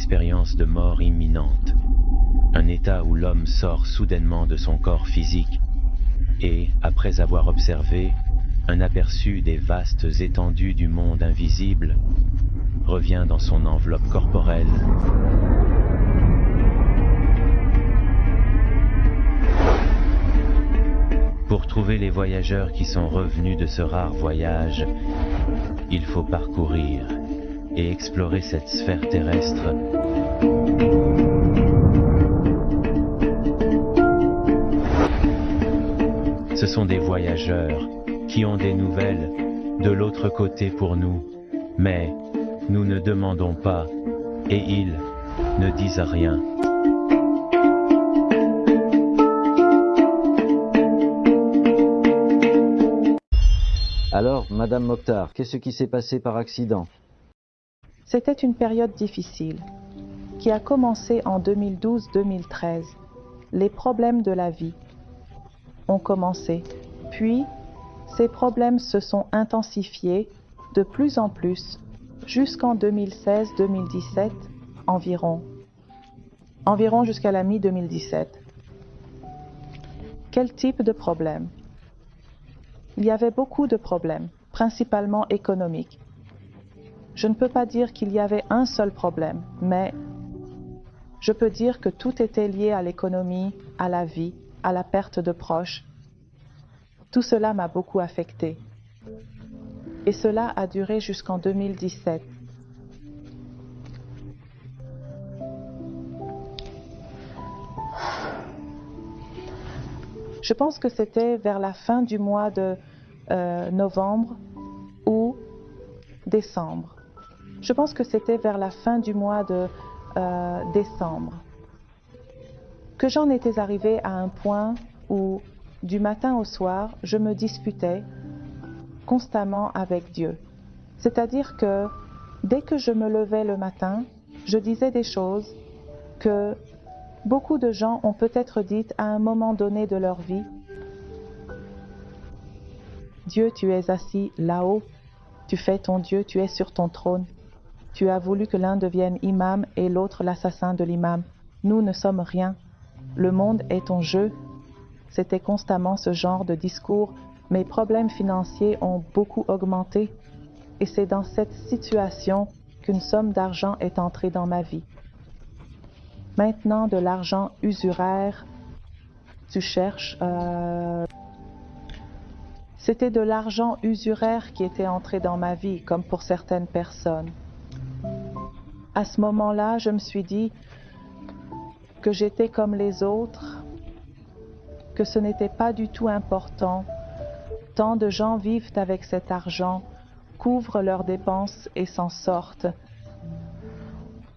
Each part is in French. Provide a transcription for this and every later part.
expérience de mort imminente, un état où l'homme sort soudainement de son corps physique et, après avoir observé un aperçu des vastes étendues du monde invisible, revient dans son enveloppe corporelle Pour trouver les voyageurs qui sont revenus de ce rare voyage, il faut parcourir et explorer cette sphère terrestre. Ce sont des voyageurs qui ont des nouvelles de l'autre côté pour nous, mais nous ne demandons pas et ils ne disent rien. Alors, Madame Mokhtar, qu'est-ce qui s'est passé par accident? C'était une période difficile qui a commencé en 2012-2013. Les problèmes de la vie ont commencé, puis ces problèmes se sont intensifiés de plus en plus jusqu'en 2016-2017 environ jusqu'à la mi-2017. Quel type de problème? Il y avait beaucoup de problèmes, principalement économiques. Je ne peux pas dire qu'il y avait un seul problème, mais je peux dire que tout était lié à l'économie, à la vie, à la perte de proches. Tout cela m'a beaucoup affecté. Et cela a duré jusqu'en 2017. Je pense que c'était vers la fin du mois de novembre ou décembre. Je pense que c'était vers la fin du mois de décembre que j'en étais arrivée à un point où, du matin au soir, je me disputais constamment avec Dieu. C'est-à-dire que dès que je me levais le matin, je disais des choses que beaucoup de gens ont peut-être dites à un moment donné de leur vie. Dieu, tu es assis là-haut, tu fais ton Dieu, tu es sur ton trône. Tu as voulu que l'un devienne imam et l'autre l'assassin de l'imam. Nous ne sommes rien. Le monde est ton jeu. C'était constamment ce genre de discours. Mes problèmes financiers ont beaucoup augmenté. Et c'est dans cette situation qu'une somme d'argent est entrée dans ma vie. Maintenant, de l'argent usuraire, tu cherches... C'était de l'argent usuraire qui était entré dans ma vie, comme pour certaines personnes. À ce moment-là, je me suis dit que j'étais comme les autres, que ce n'était pas du tout important. Tant de gens vivent avec cet argent, couvrent leurs dépenses et s'en sortent.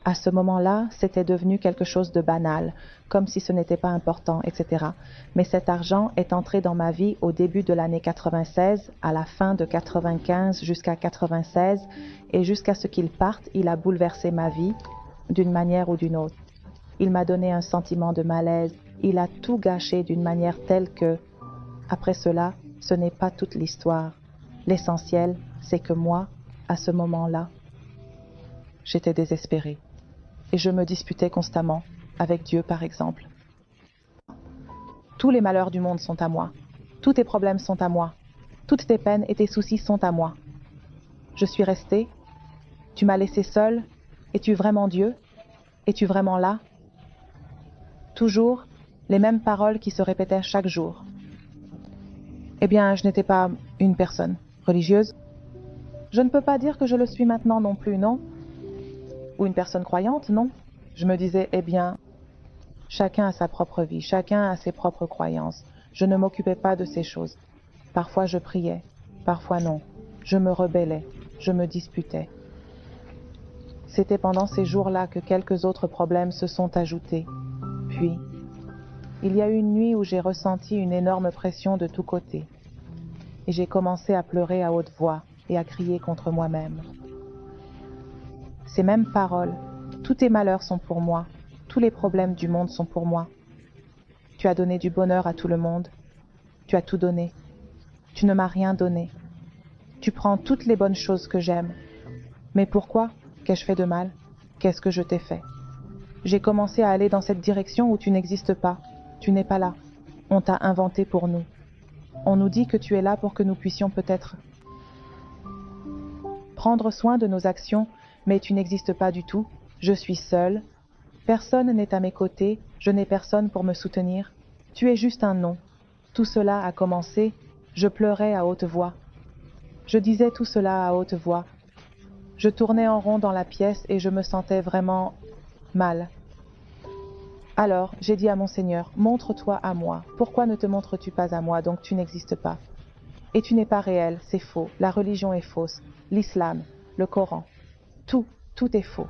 À ce moment-là, c'était devenu quelque chose de banal, comme si ce n'était pas important, etc. Mais cet argent est entré dans ma vie au début de l'année 96, à la fin de 95 jusqu'à 96, et jusqu'à ce qu'il parte, il a bouleversé ma vie d'une manière ou d'une autre. Il m'a donné un sentiment de malaise, il a tout gâché d'une manière telle que, après cela, ce n'est pas toute l'histoire. L'essentiel, c'est que moi, à ce moment-là, j'étais désespérée. Et je me disputais constamment, avec Dieu par exemple. Tous les malheurs du monde sont à moi. Tous tes problèmes sont à moi. Toutes tes peines et tes soucis sont à moi. Je suis restée. Tu m'as laissée seule. Es-tu vraiment Dieu? Es-tu vraiment là? Toujours les mêmes paroles qui se répétaient chaque jour. Eh bien, je n'étais pas une personne religieuse. Je ne peux pas dire que je le suis maintenant non plus, non? Ou une personne croyante, non? Je me disais, eh bien, chacun a sa propre vie, chacun a ses propres croyances. Je ne m'occupais pas de ces choses. Parfois je priais, parfois non. Je me rebellais, je me disputais. C'était pendant ces jours-là que quelques autres problèmes se sont ajoutés. Puis, il y a eu une nuit où j'ai ressenti une énorme pression de tous côtés. Et j'ai commencé à pleurer à haute voix et à crier contre moi-même. Ces mêmes paroles, tous tes malheurs sont pour moi, tous les problèmes du monde sont pour moi. Tu as donné du bonheur à tout le monde, tu as tout donné, tu ne m'as rien donné. Tu prends toutes les bonnes choses que j'aime. Mais pourquoi? Qu'ai-je fait de mal? Qu'est-ce que je t'ai fait? J'ai commencé à aller dans cette direction où tu n'existes pas. Tu n'es pas là. On t'a inventé pour nous. On nous dit que tu es là pour que nous puissions peut-être prendre soin de nos actions, mais tu n'existes pas du tout. Je suis seule. Personne n'est à mes côtés. Je n'ai personne pour me soutenir. Tu es juste un nom. Tout cela a commencé. Je pleurais à haute voix. Je disais tout cela à haute voix. Je tournais en rond dans la pièce et je me sentais vraiment mal. Alors, j'ai dit à mon Seigneur, montre-toi à moi. Pourquoi ne te montres-tu pas à moi? Donc tu n'existes pas. Et tu n'es pas réel, c'est faux. La religion est fausse. L'islam, le Coran. Tout est faux.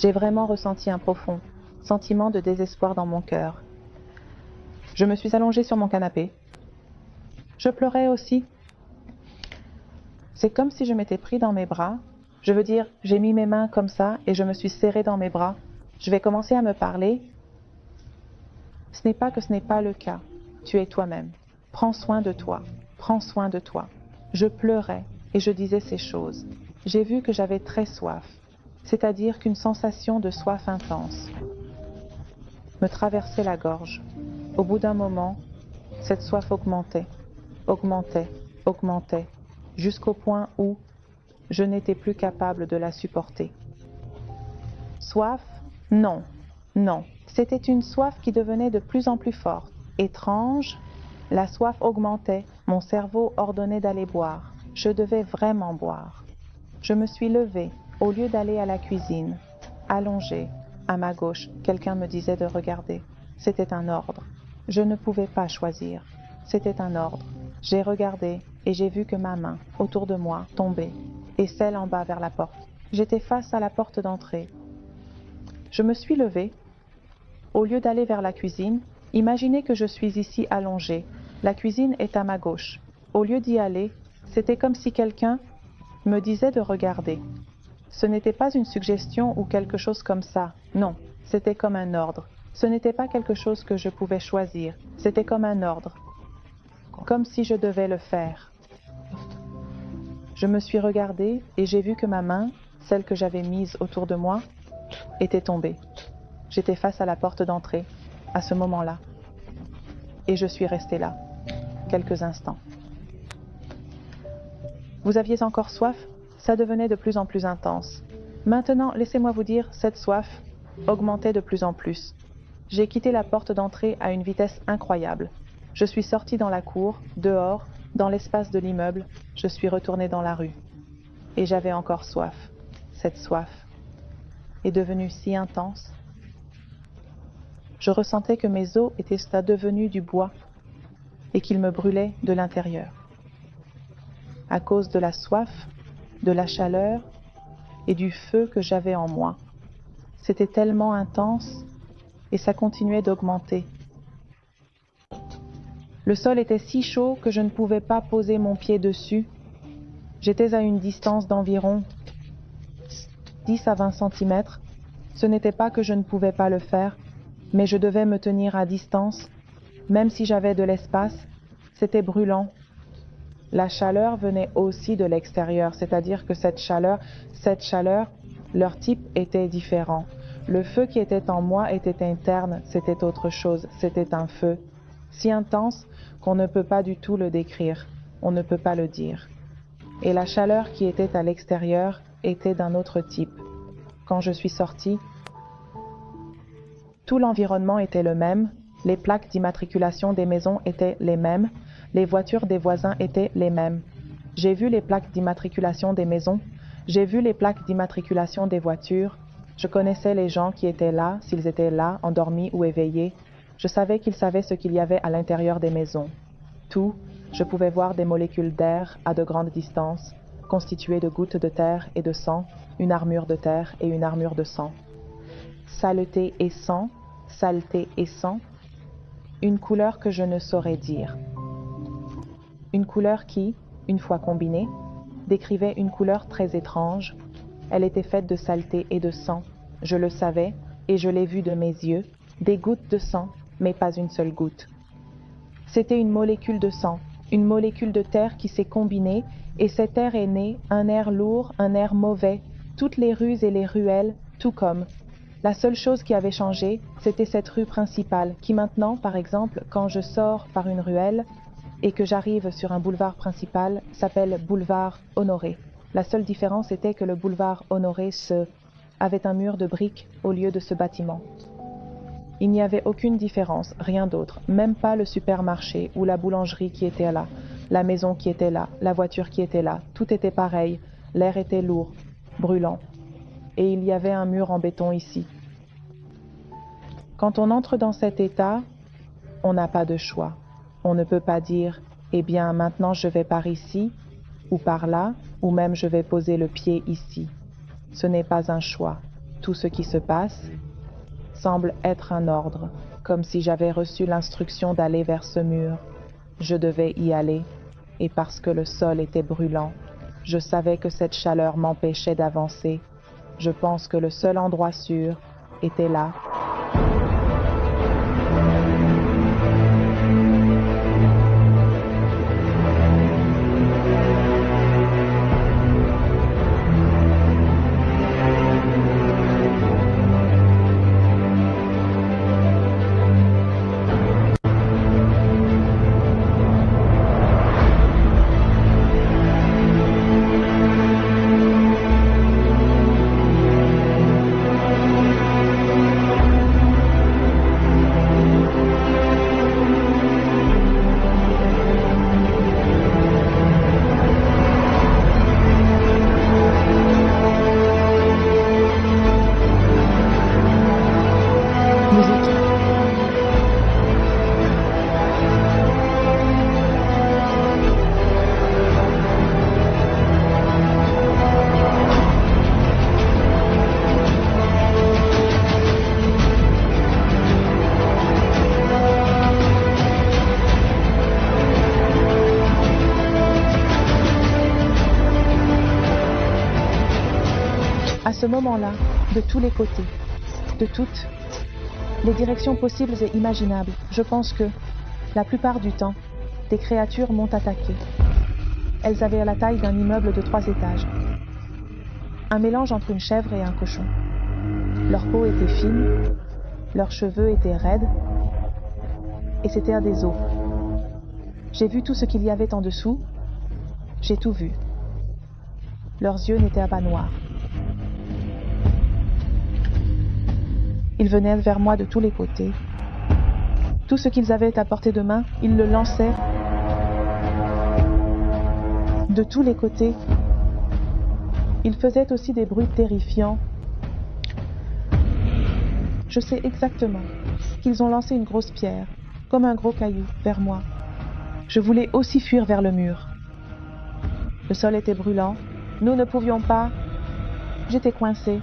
J'ai vraiment ressenti un profond sentiment de désespoir dans mon cœur. Je me suis allongée sur mon canapé. Je pleurais aussi. C'est comme si je m'étais pris dans mes bras. Je veux dire, j'ai mis mes mains comme ça et je me suis serrée dans mes bras. Je vais commencer à me parler. Ce n'est pas que ce n'est pas le cas. Tu es toi-même. Prends soin de toi. Prends soin de toi. Je pleurais et je disais ces choses. J'ai vu que j'avais très soif. C'est-à-dire qu'une sensation de soif intense me traversait la gorge. Au bout d'un moment, cette soif augmentait, jusqu'au point où je n'étais plus capable de la supporter. Soif? Non, non. C'était une soif qui devenait de plus en plus forte. Étrange, la soif augmentait, mon cerveau ordonnait d'aller boire. Je devais vraiment boire. Je me suis levée. Au lieu d'aller à la cuisine, allongée, à ma gauche, quelqu'un me disait de regarder. C'était un ordre. Je ne pouvais pas choisir. C'était un ordre. J'ai regardé et j'ai vu que ma main, autour de moi, tombait, et celle en bas vers la porte. J'étais face à la porte d'entrée. Je me suis levée. Au lieu d'aller vers la cuisine, imaginez que je suis ici allongée. La cuisine est à ma gauche. Au lieu d'y aller, c'était comme si quelqu'un me disait de regarder. Ce n'était pas une suggestion ou quelque chose comme ça, non, c'était comme un ordre. Ce n'était pas quelque chose que je pouvais choisir, c'était comme un ordre, comme si je devais le faire. Je me suis regardée et j'ai vu que ma main, celle que j'avais mise autour de moi, était tombée. J'étais face à la porte d'entrée, à ce moment-là. Et je suis restée là, quelques instants. Vous aviez encore soif? Ça devenait de plus en plus intense. Maintenant, laissez-moi vous dire, cette soif augmentait de plus en plus. J'ai quitté la porte d'entrée à une vitesse incroyable. Je suis sortie dans la cour, dehors, dans l'espace de l'immeuble. Je suis retournée dans la rue. Et j'avais encore soif. Cette soif est devenue si intense. Je ressentais que mes os étaient devenus du bois et qu'ils me brûlaient de l'intérieur. À cause de la soif, de la chaleur et du feu que j'avais en moi. C'était tellement intense et ça continuait d'augmenter. Le sol était si chaud que je ne pouvais pas poser mon pied dessus. J'étais à une distance d'environ 10 à 20 cm. Ce n'était pas que je ne pouvais pas le faire, mais je devais me tenir à distance. Même si j'avais de l'espace, c'était brûlant. La chaleur venait aussi de l'extérieur, c'est-à-dire que cette chaleur, leur type était différent. Le feu qui était en moi était interne, c'était autre chose, c'était un feu si intense qu'on ne peut pas du tout le décrire, on ne peut pas le dire. Et la chaleur qui était à l'extérieur était d'un autre type. Quand je suis sortie, tout l'environnement était le même, les plaques d'immatriculation des maisons étaient les mêmes, les voitures des voisins étaient les mêmes. J'ai vu les plaques d'immatriculation des maisons, j'ai vu les plaques d'immatriculation des voitures, je connaissais les gens qui étaient là, s'ils étaient là, endormis ou éveillés, je savais qu'ils savaient ce qu'il y avait à l'intérieur des maisons. Tout, je pouvais voir des molécules d'air à de grandes distances, constituées de gouttes de terre et de sang, une armure de terre et une armure de sang. Saleté et sang, une couleur que je ne saurais dire. Une couleur qui, une fois combinée, décrivait une couleur très étrange. Elle était faite de saleté et de sang. Je le savais, et je l'ai vu de mes yeux, des gouttes de sang, mais pas une seule goutte. C'était une molécule de sang, une molécule de terre qui s'est combinée, et cet air est né, un air lourd, un air mauvais, toutes les rues et les ruelles, tout comme. La seule chose qui avait changé, c'était cette rue principale, qui maintenant, par exemple, quand je sors par une ruelle et que j'arrive sur un boulevard principal, s'appelle boulevard Honoré. La seule différence était que le boulevard Honoré avait un mur de briques au lieu de ce bâtiment. Il n'y avait aucune différence, rien d'autre, même pas le supermarché ou la boulangerie qui était là, la maison qui était là, la voiture qui était là, tout était pareil, l'air était lourd, brûlant. Et il y avait un mur en béton ici. Quand on entre dans cet état, on n'a pas de choix. On ne peut pas dire « Eh bien, maintenant je vais par ici, ou par là, ou même je vais poser le pied ici ». Ce n'est pas un choix. Tout ce qui se passe semble être un ordre, comme si j'avais reçu l'instruction d'aller vers ce mur. Je devais y aller, et parce que le sol était brûlant, je savais que cette chaleur m'empêchait d'avancer. Je pense que le seul endroit sûr était là. À ce moment-là, de tous les côtés, de toutes les directions possibles et imaginables, je pense que, la plupart du temps, des créatures m'ont attaqué. Elles avaient la taille d'un immeuble de 3 étages. Un mélange entre une chèvre et un cochon. Leur peau était fine, leurs cheveux étaient raides, et c'était des os. J'ai vu tout ce qu'il y avait en dessous, j'ai tout vu. Leurs yeux n'étaient pas noirs. Ils venaient vers moi de tous les côtés. Tout ce qu'ils avaient à portée de main, ils le lançaient de tous les côtés. Ils faisaient aussi des bruits terrifiants. Je sais exactement qu'ils ont lancé une grosse pierre, comme un gros caillou, vers moi. Je voulais aussi fuir vers le mur. Le sol était brûlant. Nous ne pouvions pas. J'étais coincée.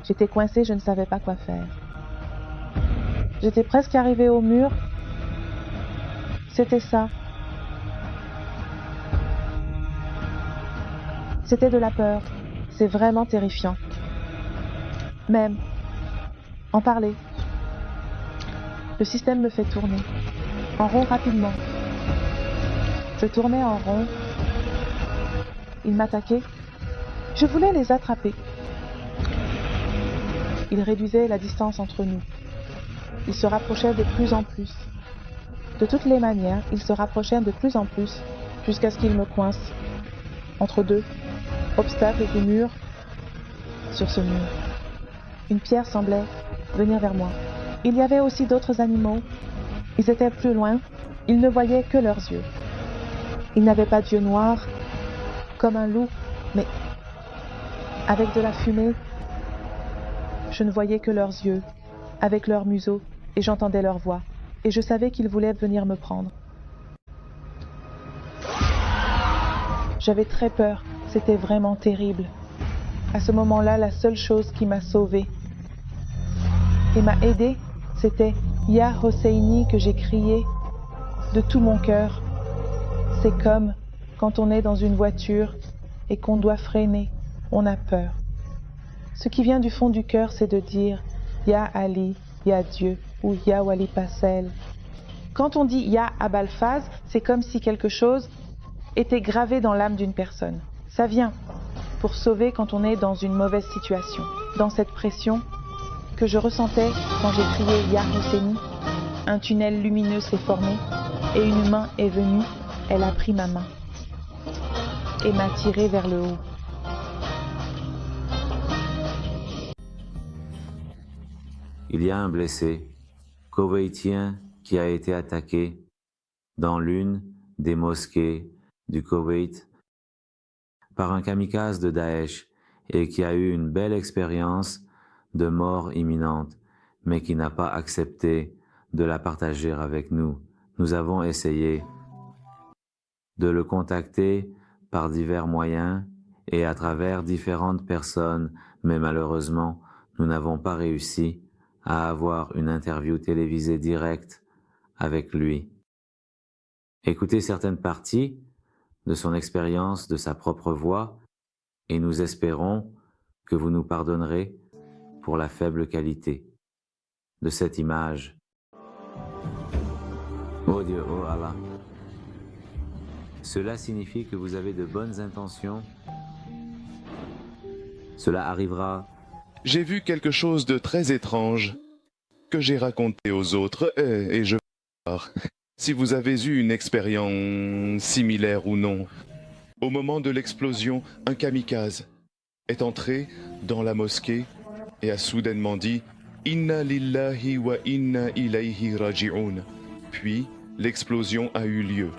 J'étais coincée, je ne savais pas quoi faire. J'étais presque arrivée au mur. C'était ça. C'était de la peur. C'est vraiment terrifiant. Même, en parler. Le système me fait tourner. En rond rapidement. Je tournais en rond. Ils m'attaquaient. Je voulais les attraper. Ils réduisaient la distance entre nous. ils se rapprochèrent de plus en plus. De toutes les manières, ils se rapprochèrent de plus en plus, jusqu'à ce qu'ils me coincent entre deux obstacles du mur sur ce mur. Une pierre semblait venir vers moi. Il y avait aussi d'autres animaux. Ils étaient plus loin. Ils ne voyaient que leurs yeux. Ils n'avaient pas d'yeux noirs, comme un loup, mais avec de la fumée. Je ne voyais que leurs yeux, avec leurs museaux, et j'entendais leur voix. Et je savais qu'ils voulaient venir me prendre. J'avais très peur. C'était vraiment terrible. À ce moment-là, la seule chose qui m'a sauvée et m'a aidée, c'était « Ya Hosseini » que j'ai crié de tout mon cœur. C'est comme quand on est dans une voiture et qu'on doit freiner, on a peur. Ce qui vient du fond du cœur, c'est de dire « Ya Ali, Ya Dieu » ou « Ya Wali Passel ». Quand on dit « Ya Abalfaz », c'est comme si quelque chose était gravé dans l'âme d'une personne. Ça vient pour sauver quand on est dans une mauvaise situation. Dans cette pression que je ressentais quand j'ai crié « Ya Hosseini », un tunnel lumineux s'est formé et une main est venue, elle a pris ma main et m'a tiré vers le haut. Il y a un blessé, koweïtien, qui a été attaqué dans l'une des mosquées du Koweït par un kamikaze de Daesh et qui a eu une belle expérience de mort imminente, mais qui n'a pas accepté de la partager avec nous. Nous avons essayé de le contacter par divers moyens et à travers différentes personnes, mais malheureusement, nous n'avons pas réussi à avoir une interview télévisée directe avec lui. Écoutez certaines parties de son expérience, de sa propre voix, et nous espérons que vous nous pardonnerez pour la faible qualité de cette image. Oh Dieu, oh Allah. Cela signifie que vous avez de bonnes intentions. Cela arrivera. J'ai vu quelque chose de très étrange que j'ai raconté aux autres et je veux voir si vous avez eu une expérience similaire ou non. Au moment de l'explosion, un kamikaze est entré dans la mosquée et a soudainement dit « Inna lillahi wa inna ilayhi raji'un ». Puis, l'explosion a eu lieu.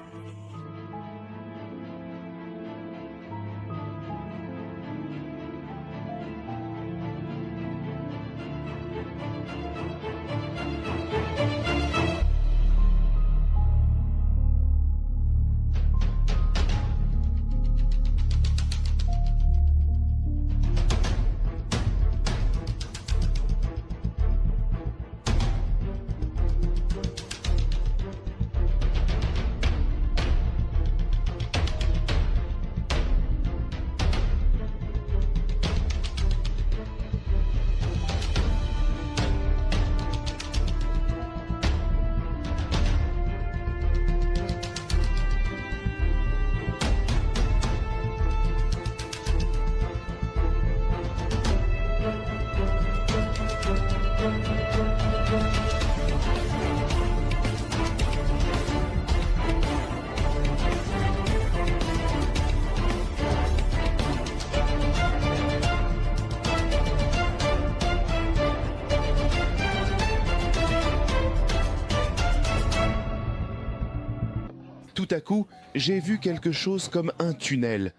Tout à coup, j'ai vu quelque chose comme un tunnel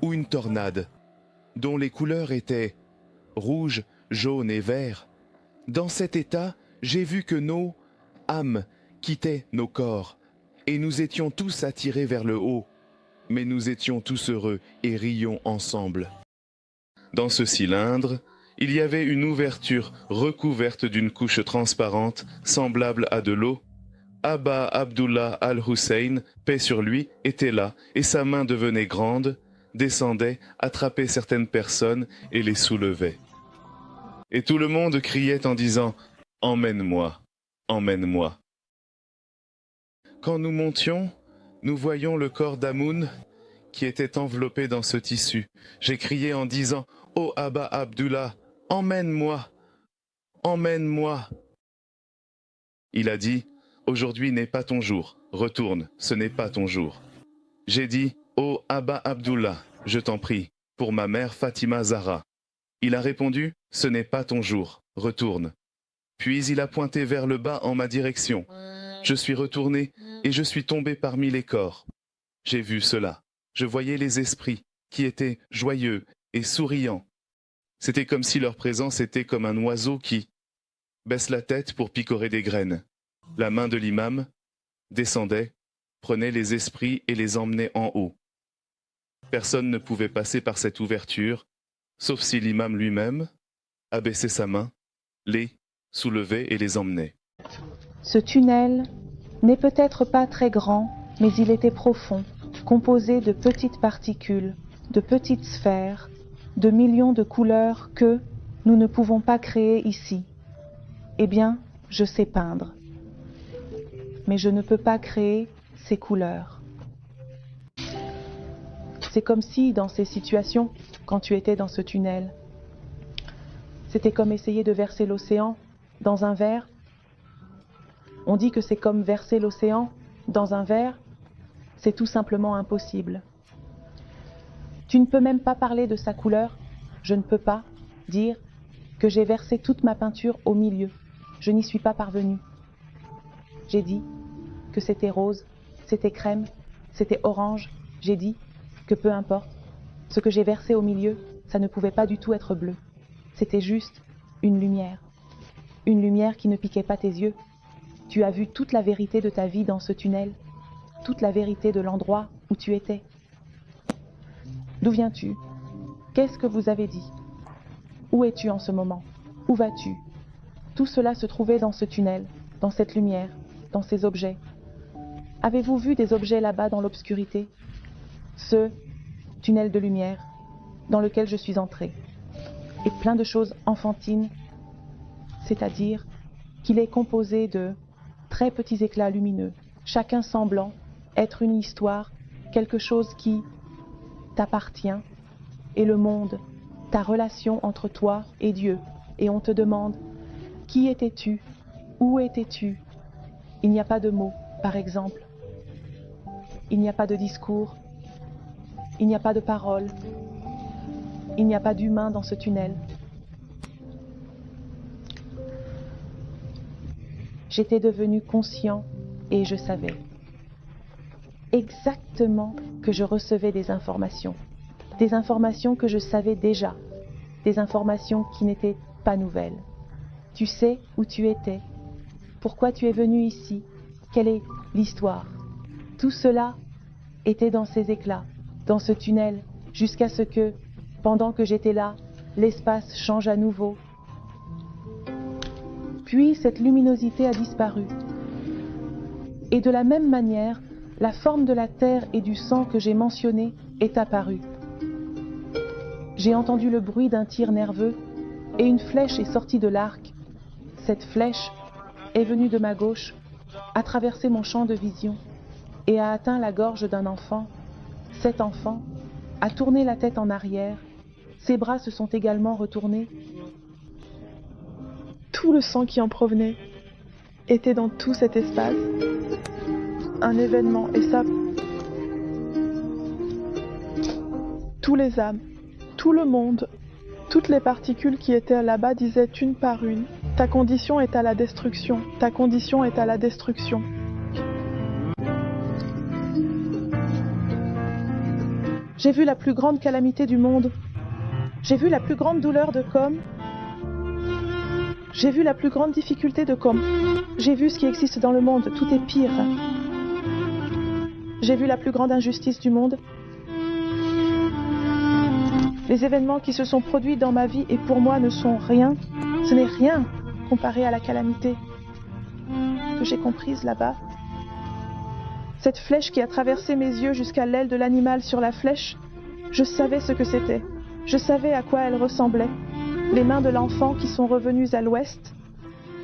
ou une tornade, dont les couleurs étaient rouge, jaune et vert. Dans cet état, j'ai vu que nos âmes quittaient nos corps, et nous étions tous attirés vers le haut, mais nous étions tous heureux et rions ensemble. Dans ce cylindre, il y avait une ouverture recouverte d'une couche transparente, semblable à de l'eau. Abba Abdullah al-Hussein, paix sur lui, était là, et sa main devenait grande, descendait, attrapait certaines personnes et les soulevait. Et tout le monde criait en disant « Emmène-moi, emmène-moi ». Quand nous montions, nous voyions le corps d'Amoun qui était enveloppé dans ce tissu. J'ai crié en disant « Oh Abba Abdullah, emmène-moi, emmène-moi ». Il a dit, aujourd'hui n'est pas ton jour, retourne, ce n'est pas ton jour. J'ai dit, oh Abba Abdullah, je t'en prie, pour ma mère Fatima Zahra. Il a répondu, ce n'est pas ton jour, retourne. Puis il a pointé vers le bas en ma direction. Je suis retourné et je suis tombé parmi les corps. J'ai vu cela. Je voyais les esprits qui étaient joyeux et souriants. C'était comme si leur présence était comme un oiseau qui baisse la tête pour picorer des graines. La main de l'imam descendait, prenait les esprits et les emmenait en haut. Personne ne pouvait passer par cette ouverture, sauf si l'imam lui-même abaissait sa main, les soulevait et les emmenait. Ce tunnel n'est peut-être pas très grand, mais il était profond, composé de petites particules, de petites sphères, de millions de couleurs que nous ne pouvons pas créer ici. Eh bien, je sais peindre, mais je ne peux pas créer ces couleurs. C'est comme si, dans ces situations, quand tu étais dans ce tunnel, c'était comme essayer de verser l'océan dans un verre. On dit que c'est comme verser l'océan dans un verre, c'est tout simplement impossible. Tu ne peux même pas parler de sa couleur, je ne peux pas dire que j'ai versé toute ma peinture au milieu. Je n'y suis pas parvenue. J'ai dit que c'était rose, c'était crème, c'était orange. J'ai dit que peu importe, ce que j'ai versé au milieu, ça ne pouvait pas du tout être bleu. C'était juste une lumière qui ne piquait pas tes yeux. Tu as vu toute la vérité de ta vie dans ce tunnel, toute la vérité de l'endroit où tu étais. D'où viens-tu? Qu'est-ce que vous avez dit? Où es-tu en ce moment? Où vas-tu? Tout cela se trouvait dans ce tunnel, dans cette lumière, dans ces objets. Avez-vous vu des objets là-bas dans l'obscurité? Ce tunnel de lumière dans lequel je suis entrée. Et plein de choses enfantines, c'est-à-dire qu'il est composé de très petits éclats lumineux, chacun semblant être une histoire, quelque chose qui t'appartient, et le monde, ta relation entre toi et Dieu. Et on te demande, qui étais-tu? Où étais-tu? Il n'y a pas de mots, par exemple. Il n'y a pas de discours. Il n'y a pas de paroles. Il n'y a pas d'humain dans ce tunnel. J'étais devenu conscient et je savais exactement que je recevais des informations que je savais déjà, des informations qui n'étaient pas nouvelles. Tu sais où tu étais, pourquoi tu es venu ici, quelle est l'histoire. Tout cela était dans ces éclats, dans ce tunnel, jusqu'à ce que, pendant que j'étais là, l'espace change à nouveau. Puis cette luminosité a disparu. Et de la même manière, la forme de la terre et du sang que j'ai mentionné est apparue. J'ai entendu le bruit d'un tir nerveux et une flèche est sortie de l'arc. Cette flèche est venue de ma gauche, a traversé mon champ de vision et a atteint la gorge d'un enfant. Cet enfant a tourné la tête en arrière, ses bras se sont également retournés. Tout le sang qui en provenait était dans tout cet espace. Un événement, et ça, tous les âmes, tout le monde, toutes les particules qui étaient là-bas disaient une par une, ta condition est à la destruction, ta condition est à la destruction. J'ai vu la plus grande calamité du monde, j'ai vu la plus grande douleur de Com, j'ai vu la plus grande difficulté de Com, j'ai vu ce qui existe dans le monde, tout est pire. J'ai vu la plus grande injustice du monde. Les événements qui se sont produits dans ma vie et pour moi ne sont rien. Ce n'est rien comparé à la calamité que j'ai comprise là-bas. Cette flèche qui a traversé mes yeux jusqu'à l'aile de l'animal sur la flèche, je savais ce que c'était. Je savais à quoi elle ressemblait. Les mains de l'enfant qui sont revenues à l'ouest.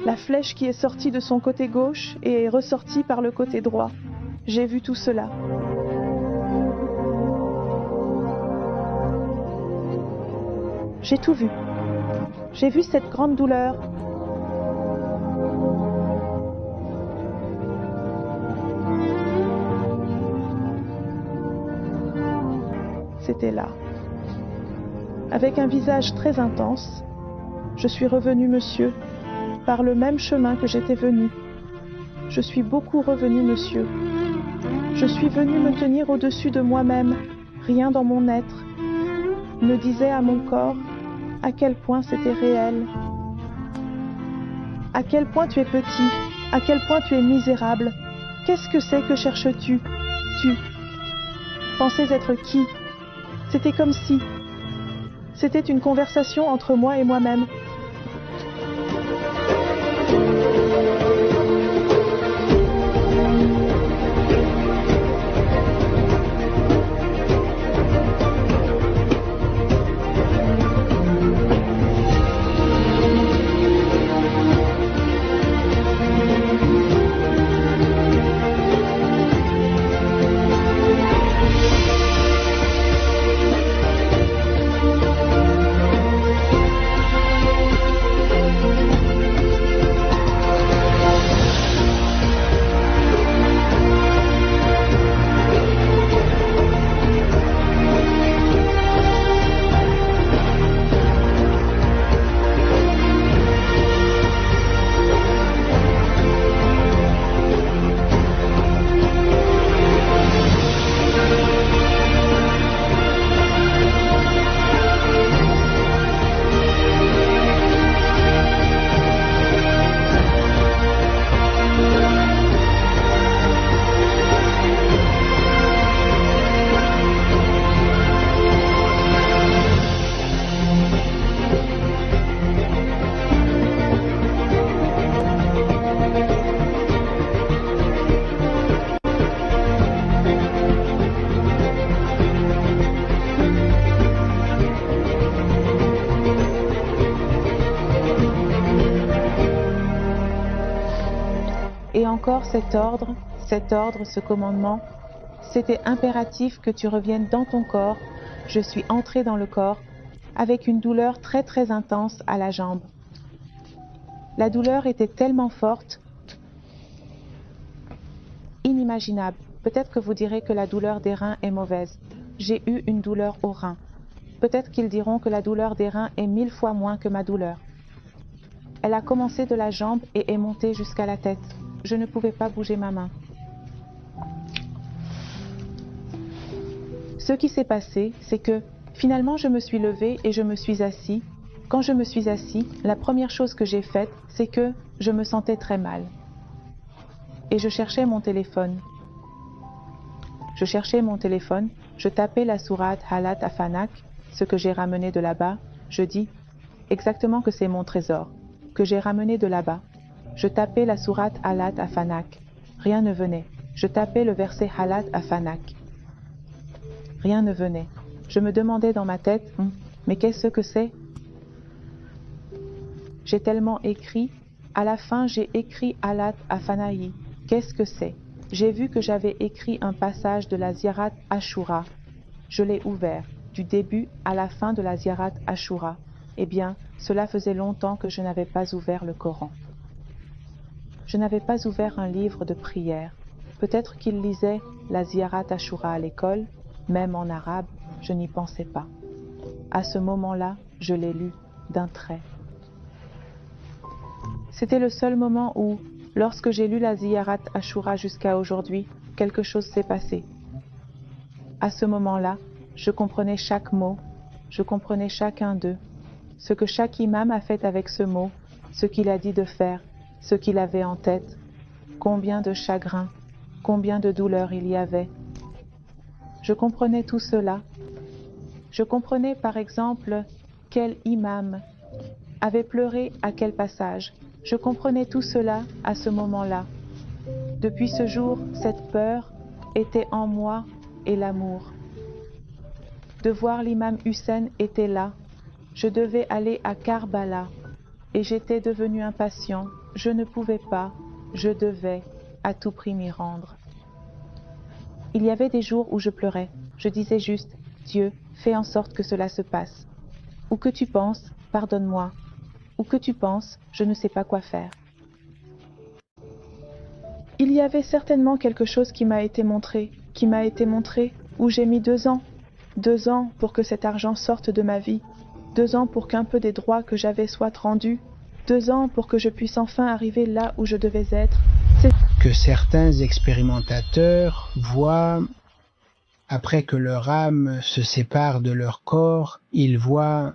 La flèche qui est sortie de son côté gauche et est ressortie par le côté droit. J'ai vu tout cela. J'ai tout vu. J'ai vu cette grande douleur. c'était là. Avec un visage très intense, je suis revenu, monsieur, par le même chemin que j'étais venu. Je suis beaucoup revenu, monsieur. Je suis venu me tenir au-dessus de moi-même. Rien dans mon être ne disait à mon corps à quel point c'était réel. À quel point tu es petit, à quel point tu es misérable. Qu'est-ce que c'est que cherches-tu? Tu pensais être qui? C'était comme si... C'était une conversation entre moi et moi-même. Et encore cet ordre, ce commandement, c'était impératif que tu reviennes dans ton corps. Je suis entrée dans le corps avec une douleur très très intense à la jambe. La douleur était tellement forte, inimaginable. Peut-être que vous direz que la douleur des reins est mauvaise. J'ai eu une douleur aux reins. Peut-être qu'ils diront que la douleur des reins est 1000 fois moins que ma douleur. Elle a commencé de la jambe et est montée jusqu'à la tête. Je ne pouvais pas bouger ma main. Ce qui s'est passé, c'est que finalement je me suis levée et je me suis assis. Quand je me suis assis, la première chose que j'ai faite, c'est que je me sentais très mal. Et je cherchais mon téléphone. Je tapais la sourate Halat Afanak, ce que j'ai ramené de là-bas. Je dis exactement que c'est mon trésor, que j'ai ramené de là-bas. Je tapais la sourate Halat Afanak. Rien ne venait. Je tapais le verset Halat Afanak. Rien ne venait. Je me demandais dans ma tête, mais qu'est-ce que c'est? J'ai tellement écrit. À la fin, j'ai écrit Halat Afanaï. Qu'est-ce que c'est? J'ai vu que j'avais écrit un passage de la Ziyarat Ashura. Je l'ai ouvert, du début à la fin de la Ziyarat Ashura. Eh bien, cela faisait longtemps que je n'avais pas ouvert le Coran. Je n'avais pas ouvert un livre de prière. Peut-être qu'il lisait la Ziyarat Ashura à l'école, même en arabe, je n'y pensais pas. À ce moment-là, je l'ai lu d'un trait. C'était le seul moment où, lorsque j'ai lu la Ziyarat Ashura jusqu'à aujourd'hui, quelque chose s'est passé. À ce moment-là, je comprenais chaque mot, je comprenais chacun d'eux, ce que chaque imam a fait avec ce mot, ce qu'il a dit de faire, ce qu'il avait en tête, combien de chagrin, combien de douleur il y avait. Je comprenais tout cela. Je comprenais par exemple quel imam avait pleuré à quel passage. Je comprenais tout cela à ce moment-là. Depuis ce jour, cette peur était en moi et l'amour. De voir l'imam Hussein était là. Je devais aller à Karbala et j'étais devenu impatient. Je ne pouvais pas, je devais à tout prix m'y rendre. Il y avait des jours où je pleurais. Je disais juste, Dieu, fais en sorte que cela se passe. Ou que tu penses, pardonne-moi. Ou que tu penses, je ne sais pas quoi faire. Il y avait certainement quelque chose qui m'a été montré, où j'ai mis 2 ans. 2 ans pour que cet argent sorte de ma vie, 2 ans pour qu'un peu des droits que j'avais soient rendus, 2 ans pour que je puisse enfin arriver là où je devais être. Que certains expérimentateurs voient, après que leur âme se sépare de leur corps, ils voient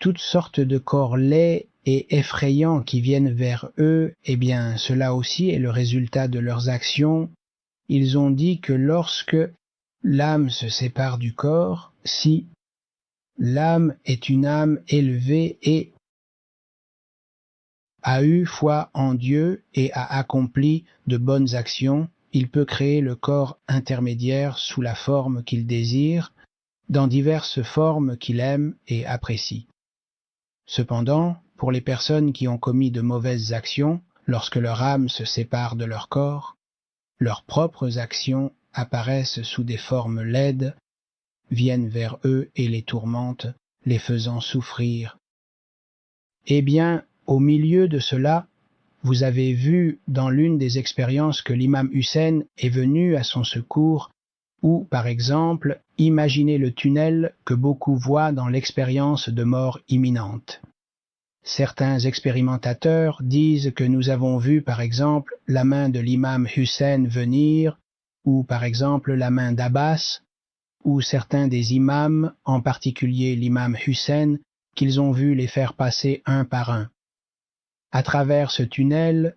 toutes sortes de corps laids et effrayants qui viennent vers eux. Eh bien, cela aussi est le résultat de leurs actions. Ils ont dit que lorsque l'âme se sépare du corps, si l'âme est une âme élevée et a eu foi en Dieu et a accompli de bonnes actions, il peut créer le corps intermédiaire sous la forme qu'il désire, dans diverses formes qu'il aime et apprécie. Cependant, pour les personnes qui ont commis de mauvaises actions, lorsque leur âme se sépare de leur corps, leurs propres actions apparaissent sous des formes laides, viennent vers eux et les tourmentent, les faisant souffrir. Eh bien, au milieu de cela, vous avez vu dans l'une des expériences que l'imam Hussein est venu à son secours, ou, par exemple, imaginez le tunnel que beaucoup voient dans l'expérience de mort imminente. Certains expérimentateurs disent que nous avons vu, par exemple, la main de l'imam Hussein venir, ou par exemple la main d'Abbas, ou certains des imams, en particulier l'imam Hussein, qu'ils ont vu les faire passer un par un. À travers ce tunnel,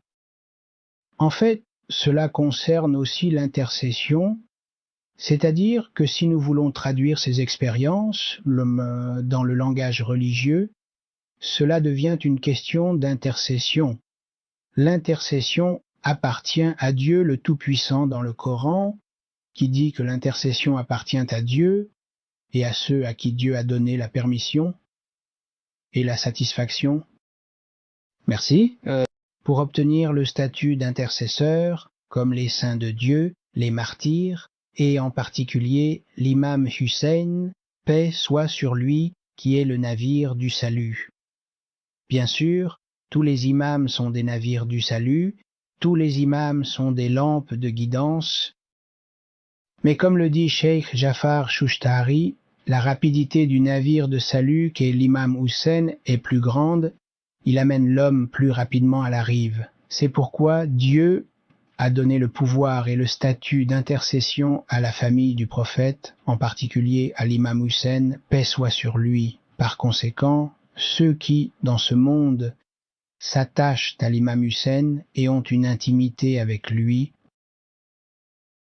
en fait, cela concerne aussi l'intercession, c'est-à-dire que si nous voulons traduire ces expériences dans le langage religieux, cela devient une question d'intercession. L'intercession appartient à Dieu le Tout-Puissant dans le Coran, qui dit que l'intercession appartient à Dieu et à ceux à qui Dieu a donné la permission et la satisfaction. Merci. Pour obtenir le statut d'intercesseur, comme les saints de Dieu, les martyrs, et en particulier l'imam Hussein, paix soit sur lui, qui est le navire du salut. Bien sûr, tous les imams sont des navires du salut, tous les imams sont des lampes de guidance, mais comme le dit Cheikh Jafar Chouchtari, la rapidité du navire de salut qu'est l'imam Hussein est plus grande, il amène l'homme plus rapidement à la rive. C'est pourquoi Dieu a donné le pouvoir et le statut d'intercession à la famille du prophète, en particulier à l'imam Hussein, paix soit sur lui. Par conséquent, ceux qui, dans ce monde, s'attachent à l'imam Hussein et ont une intimité avec lui,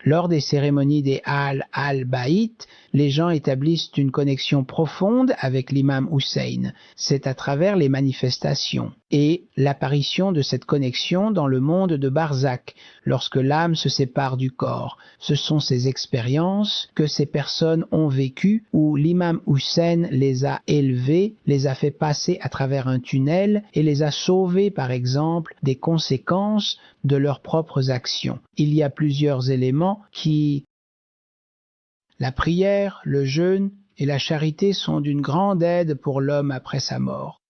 lors des cérémonies des Ahl al-Baït, les gens établissent une connexion profonde avec l'imam Hussein. C'est à travers les manifestations et l'apparition de cette connexion dans le monde de Barzakh, lorsque l'âme se sépare du corps. Ce sont ces expériences que ces personnes ont vécues où l'imam Hussein les a élevées, les a fait passer à travers un tunnel et les a sauvés, par exemple, des conséquences de leurs propres actions. Il y a plusieurs éléments qui... La prière, le jeûne et la charité sont d'une grande aide pour l'homme après sa mort.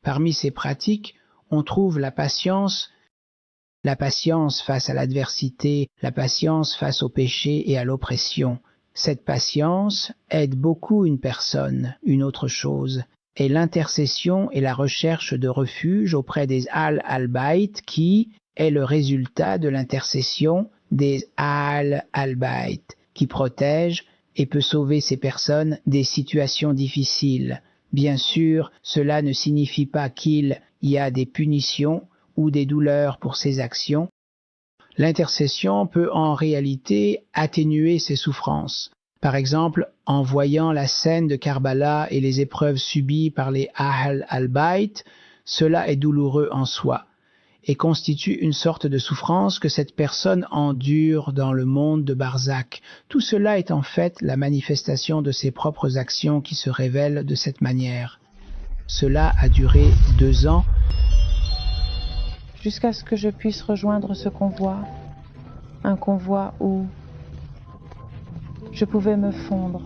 Parmi ces pratiques, on trouve la patience face à l'adversité, la patience face au péché et à l'oppression. Cette patience aide beaucoup une personne. Une autre chose est l'intercession et la recherche de refuge auprès des Ahl al-Baït qui est le résultat de l'intercession des Ahl al-Baït qui protège et peut sauver ces personnes des situations difficiles. Bien sûr, cela ne signifie pas qu'il y a des punitions ou des douleurs pour ces actions. L'intercession peut en réalité atténuer ces souffrances. Par exemple, en voyant la scène de Karbala et les épreuves subies par les Ahl al-Baït, cela est douloureux en soi et constitue une sorte de souffrance que cette personne endure dans le monde de Barzakh. Tout cela est en fait la manifestation de ses propres actions qui se révèlent de cette manière. Cela a duré 2 ans. Jusqu'à ce que je puisse rejoindre ce convoi, un convoi où je pouvais me fondre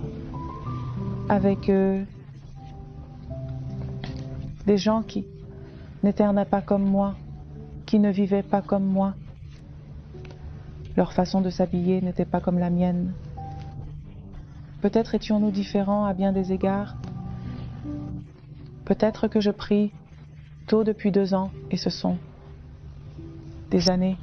avec des gens qui n'étaient pas comme moi, qui ne vivaient pas comme moi. Leur façon de s'habiller n'était pas comme la mienne. Peut-être étions-nous différents à bien des égards. Peut-être que je prie tôt depuis 2 ans et ce sont des années.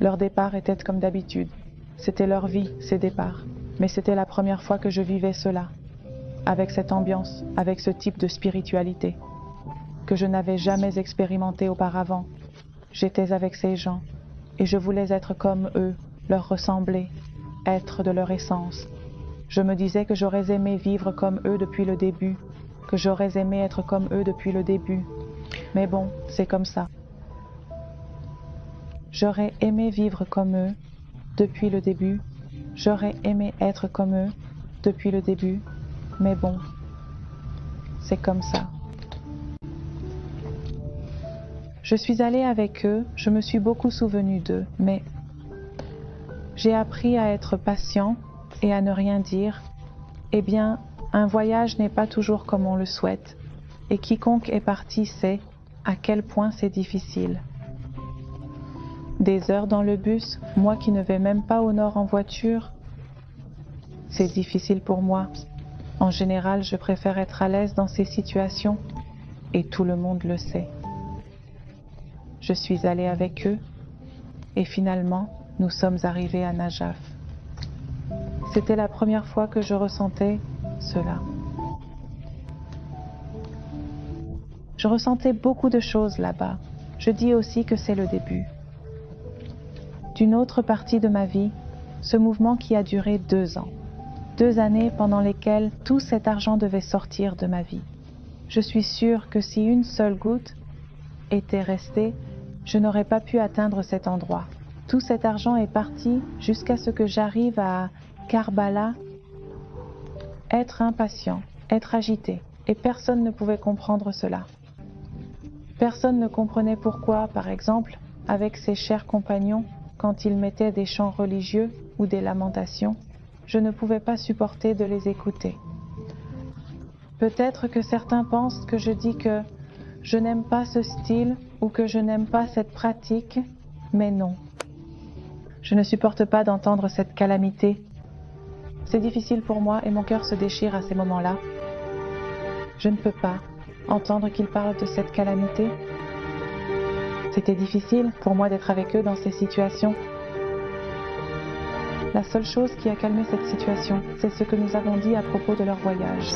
Leur départ était comme d'habitude. C'était leur vie, ces départs. Mais c'était la première fois que je vivais cela, avec cette ambiance, avec ce type de spiritualité, que je n'avais jamais expérimenté auparavant. J'étais avec ces gens, et je voulais être comme eux, leur ressembler, être de leur essence. Je me disais que j'aurais aimé vivre comme eux depuis le début, que j'aurais aimé être comme eux depuis le début. Mais bon, c'est comme ça. J'aurais aimé vivre comme eux depuis le début. J'aurais aimé être comme eux depuis le début. Mais bon, c'est comme ça. Je suis allée avec eux, je me suis beaucoup souvenue d'eux, mais j'ai appris à être patient et à ne rien dire. Eh bien, un voyage n'est pas toujours comme on le souhaite, et quiconque est parti sait à quel point c'est difficile. Des heures dans le bus, moi qui ne vais même pas au nord en voiture, c'est difficile pour moi. En général, je préfère être à l'aise dans ces situations, et tout le monde le sait. Je suis allée avec eux, et finalement, nous sommes arrivés à Najaf. C'était la première fois que je ressentais cela. Je ressentais beaucoup de choses là-bas. Je dis aussi que c'est le début d'une autre partie de ma vie, ce mouvement qui a duré 2 ans. 2 années pendant lesquelles tout cet argent devait sortir de ma vie. Je suis sûre que si une seule goutte était restée, je n'aurais pas pu atteindre cet endroit. Tout cet argent est parti jusqu'à ce que j'arrive à Karbala, être impatient, être agité, et personne ne pouvait comprendre cela. Personne ne comprenait pourquoi, par exemple, avec ses chers compagnons, quand ils mettaient des chants religieux ou des lamentations, je ne pouvais pas supporter de les écouter. Peut-être que certains pensent que je dis que je n'aime pas ce style ou que je n'aime pas cette pratique, mais non. Je ne supporte pas d'entendre cette calamité. C'est difficile pour moi et mon cœur se déchire à ces moments-là. Je ne peux pas entendre qu'ils parlent de cette calamité. C'était difficile pour moi d'être avec eux dans ces situations. La seule chose qui a calmé cette situation, c'est ce que nous avons dit à propos de leur voyage.